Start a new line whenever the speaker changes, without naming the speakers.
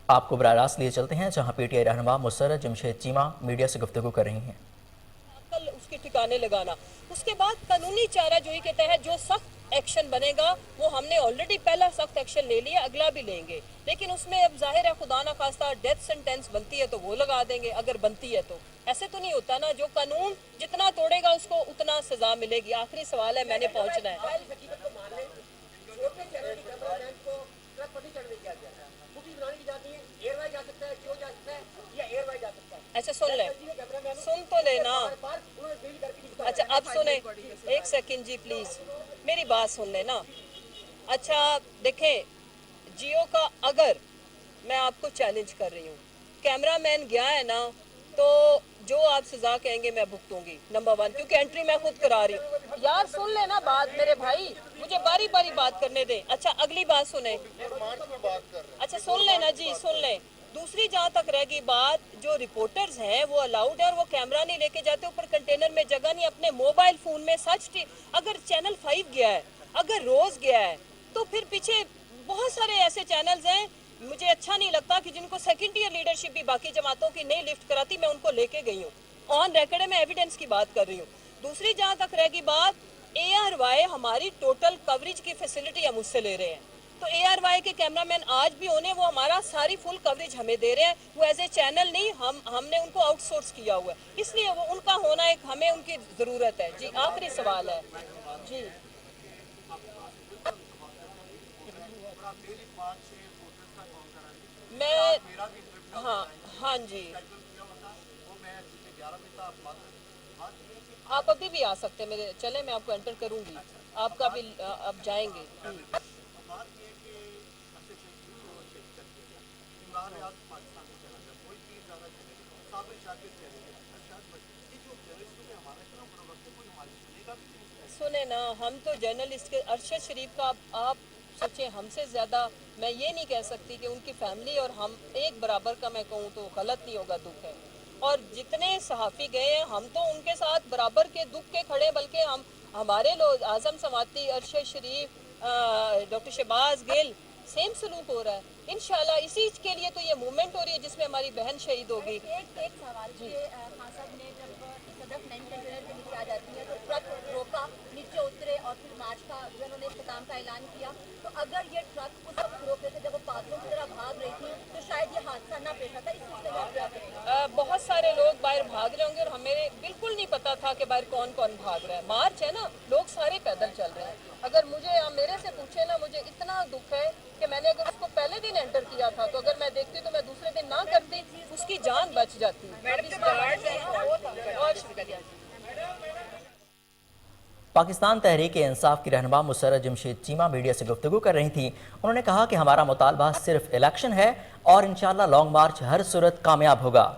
آپ کو براہ راست لیے چلتے ہیں جہاں پی ٹی آئی رہنما مسرت جمشید چیمہ میڈیا سے گفتگو کر رہی ہیں۔
اس کے ٹھکانے لگانا، اس کے بعد قانونی چارہ جوئی کے تحت جو سخت ایکشن بنے گا وہ ہم نے آلریڈی پہلا سخت ایکشن لے لیا، اگلا بھی لیں گے، لیکن اس میں اب ظاہر ہے خدا نہ خواستہ ڈیتھ سینٹینس بنتی ہے تو وہ لگا دیں گے، اگر بنتی ہے تو ایسے تو نہیں ہوتا نا، جو قانون جتنا توڑے گا اس کو اتنا سزا ملے گی۔ آخری سوال ہے، میں نے پہنچنا ہے۔ اچھا سن لیں، سن تو لینا۔ اچھا اب سنیں، ایک سیکنڈ جی پلیز میری بات سن لیں نا۔ اچھا دیکھیں، جیو کا اگر میں آپ کو چیلنج کر رہی ہوں، کیمرہ مین گیا ہے نا تو جو آپ سزا کہیں گے میں بھگتوں گی، نمبر 1، کیونکہ انٹری میں خود کرا رہی ہوں۔ یار سن لینا بات میرے بھائی، مجھے باری باری بات کرنے دیں۔ اچھا اگلی بات سنیں، اچھا سن لینا جی، سن لیں۔ دوسری جہاں تک رہ گئی بات، جو رپورٹرز ہیں وہ الاؤڈ ہے اور وہ کیمرہ نہیں لے کے جاتے، اوپر کنٹینر میں جگہ نہیں، اپنے موبائل فون میں اگر چینل 5 گیا ہے، اگر روز گیا ہے، تو پھر پیچھے بہت سارے ایسے چینلز ہیں، مجھے اچھا نہیں لگتا کہ جن کو سیکنڈ ایئر لیڈرشپ بھی باقی جماعتوں کی نہیں لفٹ کراتی، میں ان کو لے کے گئی ہوں، آن ریکارڈ ہے، میں ایویڈنس کی بات کر رہی ہوں۔ دوسری جہاں تک رہ گئی بات، اے آر وائی ہماری ٹوٹل کوریج کی فیسلٹی ہم اس سے لے رہے ہیں، تو اے آر وائی کے کیمرہ مین آج بھی ہونے، وہ ہمارا ساری فل کوریج ہمیں دے رہے ہیں، وہ ایز اے چینل نہیں، ہم نے ان کو آؤٹ سورس کیا ہوا ہے، اس لیے وہ ان کا ہونا ایک ہمیں ان کی ضرورت ہے۔ جی آخری سوال ہے جی۔ میں ہاں ہاں جی، آپ ابھی بھی آ سکتے ہیں میرے، چلے میں آپ کو انٹر کروں گی، آپ کا بھی اب جائیں گے۔ سنیں نا، ہم تو جرنلسٹ کے، ارشد شریف کا آپ سوچیں ہم سے زیادہ، میں یہ نہیں کہہ سکتی کہ ان کی فیملی اور ہم ایک برابر کا، میں کہوں تو غلط نہیں ہوگا، دکھ ہے، اور جتنے صحافی گئے ہیں ہم تو ان کے ساتھ برابر کے دکھ کے کھڑے، بلکہ ہمارے لوگ اعظم سماعتی، ارشد شریف، ڈاکٹر شہباز گل، سیم سلوک ہو رہا ہے۔ انشاءاللہ اسی کے لیے تو یہ موومنٹ ہو رہی ہے جس میں ہماری بہن شہید ہوگی۔ ایک سوال کہ خان صاحب نے جب صدف 9 کنٹینر کے نیچے آ جاتی ہے تو ٹرک روکا، نیچے اترے اور پھر مارچ کا جو انہوں نے اختتام کا اعلان کیا، تو اگر یہ ٹرک اس وقت روک رہے تھے جب وہ پاتھروں کی طرح بھاگ رہی تھی تو شاید یہ حادثہ نہ پیش آتا، اس سلسلے میں آپ کیا کہیں گے؟ بہت سارے لوگ باہر بھاگ رہے ہوں گے اور ہمیں بالکل نہیں پتا تھا کہ باہر کون کون بھاگ رہا ہے، مارچ ہے نا، لوگ سارے پیدل چل رہے ہیں۔ اگر مجھے میرے سے پوچھے نا، مجھے اتنا دکھ ہے کہ میں نے اگر اس کو پہلے دن انٹر کیا تھا تو اگر میں دیکھتی تو میں دوسرے دن نہ کرتی، اس کی جان بچ جاتی۔ اور شکریہ۔
پاکستان تحریک انصاف کی رہنما مسرت جمشید چیمہ میڈیا سے گفتگو کر رہی تھیں۔ انہوں نے کہا کہ ہمارا مطالبہ صرف الیکشن ہے اور انشاءاللہ لانگ مارچ ہر صورت کامیاب ہوگا۔